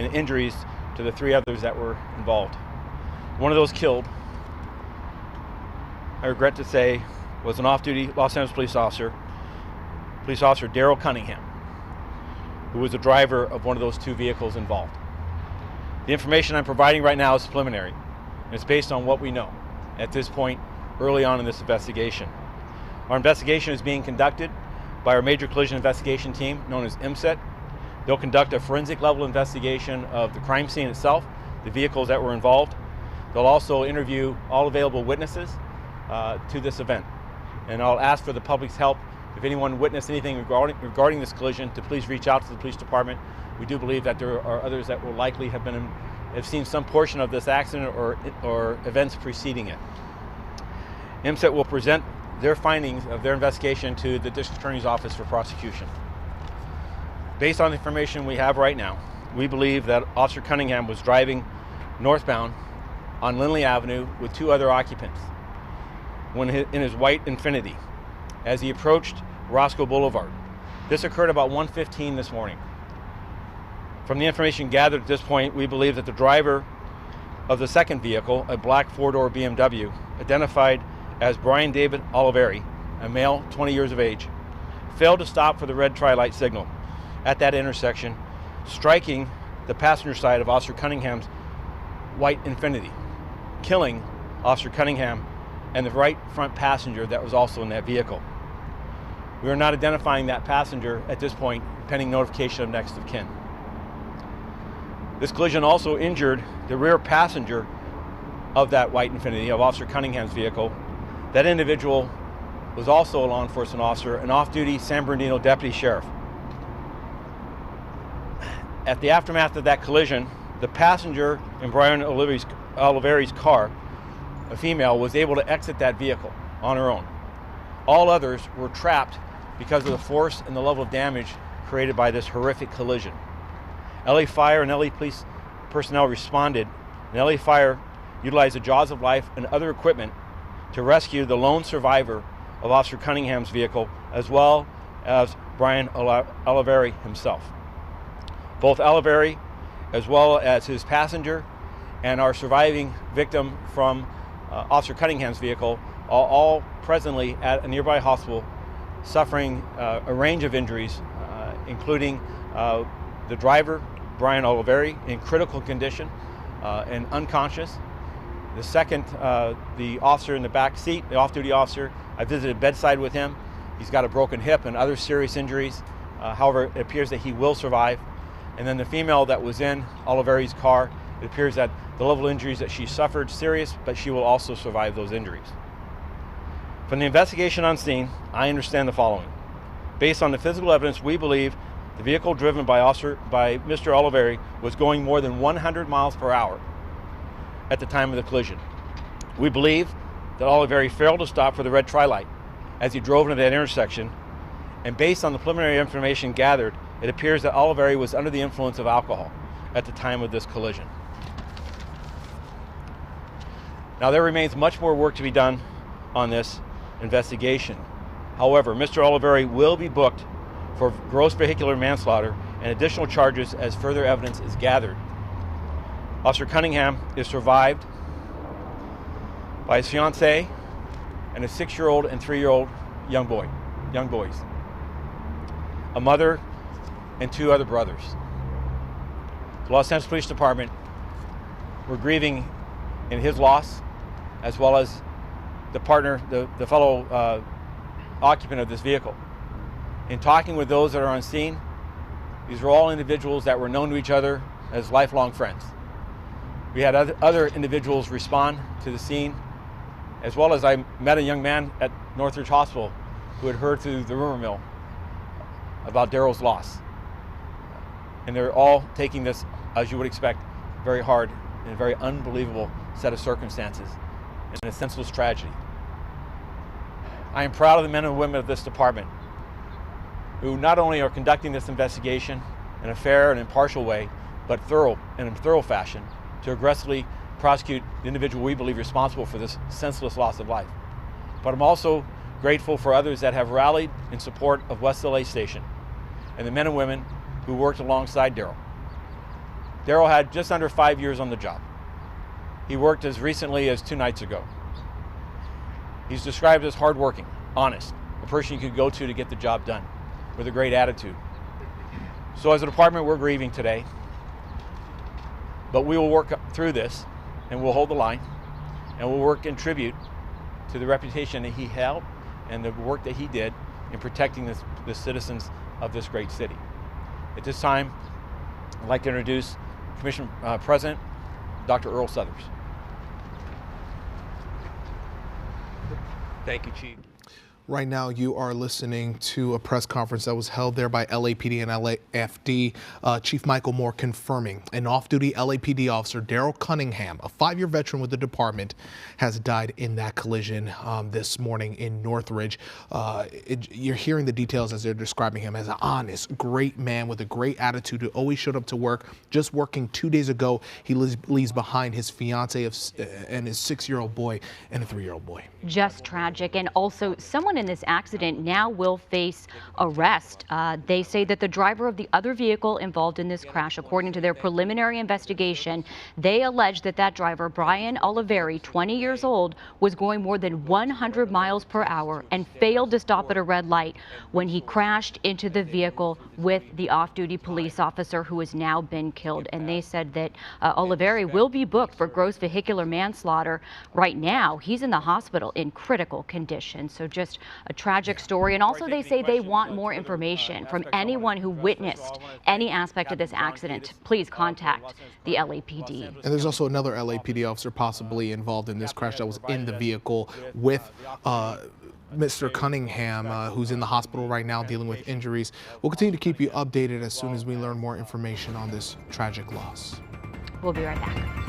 and injuries to the 3 others that were involved. One of those killed, I regret to say, was an off-duty Los Angeles police officer Daryl Cunningham, who was the driver of one of those 2 vehicles involved. The information I'm providing right now is preliminary, and it's based on what we know at this point early on in this investigation. Our investigation is being conducted by our Major Collision Investigation Team, known as MCET. They'll conduct a forensic level investigation of the crime scene itself, the vehicles that were involved. They'll also interview all available witnesses to this event. And I'll ask for the public's help. If anyone witnessed anything regarding this collision, to please reach out to the police department. We do believe that there are others that will likely have seen some portion of this accident or events preceding it. MCET will present their findings of their investigation to the District Attorney's Office for prosecution. Based on the information we have right now, we believe that Officer Cunningham was driving northbound on Lindley Avenue with 2 other occupants when in his white Infiniti as he approached Roscoe Boulevard. This occurred about 1:15 this morning. From the information gathered at this point, we believe that the driver of the second vehicle, a black 4-door BMW, identified as Brian David Oliveri, a male, 20 years of age, failed to stop for the red tri-light signal at that intersection, striking the passenger side of Officer Cunningham's white Infiniti, killing Officer Cunningham and the right front passenger that was also in that vehicle. We are not identifying that passenger at this point, pending notification of next of kin. This collision also injured the rear passenger of that white Infiniti, of Officer Cunningham's vehicle. That individual was also a law enforcement officer, an off-duty San Bernardino deputy sheriff. At the aftermath of that collision, the passenger in Brian Oliveri's car, a female, was able to exit that vehicle on her own. All others were trapped because of the force and the level of damage created by this horrific collision. LA Fire and LA Police personnel responded, and LA Fire utilized the Jaws of Life and other equipment to rescue the lone survivor of Officer Cunningham's vehicle, as well as Brian Oliveri himself. Both Oliveri, as well as his passenger, and our surviving victim from Officer Cunningham's vehicle, are all presently at a nearby hospital suffering a range of injuries, including the driver, Brian Oliveri, in critical condition and unconscious. The second, the officer in the back seat, the off-duty officer, I visited bedside with him. He's got a broken hip and other serious injuries. However, it appears that he will survive. And then the female that was in Oliveri's car, it appears that the level of injuries that she suffered serious, but she will also survive those injuries. From the investigation on scene, I understand the following. Based on the physical evidence, we believe the vehicle driven by Mr. Oliveri was going more than 100 miles per hour at the time of the collision. We believe that Oliveri failed to stop for the red tri-light as he drove into that intersection, and based on the preliminary information gathered, it appears that Oliveri was under the influence of alcohol at the time of this collision. Now, there remains much more work to be done on this investigation. However, Mr. Oliveri will be booked for gross vehicular manslaughter and additional charges as further evidence is gathered. Officer Cunningham is survived by his fiancée and a 6-year-old and 3-year-old young boys, a mother and 2 other brothers. The Los Angeles Police Department, we're grieving in his loss, as well as the partner, the fellow occupant of this vehicle. In talking with those that are on scene, these were all individuals that were known to each other as lifelong friends. We had other individuals respond to the scene, as well as I met a young man at Northridge Hospital who had heard through the rumor mill about Daryl's loss. And they're all taking this, as you would expect, very hard in a very unbelievable set of circumstances and a senseless tragedy. I am proud of the men and women of this department who not only are conducting this investigation in a fair and impartial way, but in a thorough fashion to aggressively prosecute the individual we believe responsible for this senseless loss of life. But I'm also grateful for others that have rallied in support of West LA Station and the men and women who worked alongside Daryl. Daryl had just under 5 years on the job. He worked as recently as 2 nights ago. He's described as hardworking, honest, a person you could go to get the job done, with a great attitude. So as a department, we're grieving today, but we will work through this, and we'll hold the line, and we'll work in tribute to the reputation that he held and the work that he did in protecting the citizens of this great city. At this time, I'd like to introduce Commission President Dr. Earl Suthers. Thank you, Chief. Right now, you are listening to a press conference that was held there by LAPD and LAFD. Chief Michael Moore confirming an off-duty LAPD officer, Daryl Cunningham, a 5-year veteran with the department, has died in that collision this morning in Northridge. You're hearing the details as they're describing him as an honest, great man with a great attitude who always showed up to work. Just working 2 days ago, he leaves behind his fiance and his 6-year-old boy and a 3-year-old boy. Just tragic. And also, someone in this accident now will face arrest. They say that the driver of the other vehicle involved in this crash, according to their preliminary investigation, they allege that that driver, Brian Oliveri, 20 years old, was going more than 100 miles per hour and failed to stop at a red light when he crashed into the vehicle with the off-duty police officer who has now been killed. And they said that Oliveri will be booked for gross vehicular manslaughter. Right now, he's in the hospital in critical condition. So just a tragic story. And also they say they want more information from anyone who witnessed any aspect of this accident. Please contact the LAPD. And there's also another LAPD officer possibly involved in this crash that was in the vehicle with Mr. Cunningham, who's in the hospital right now dealing with injuries. We'll continue to keep you updated as soon as we learn more information on this tragic loss. We'll be right back.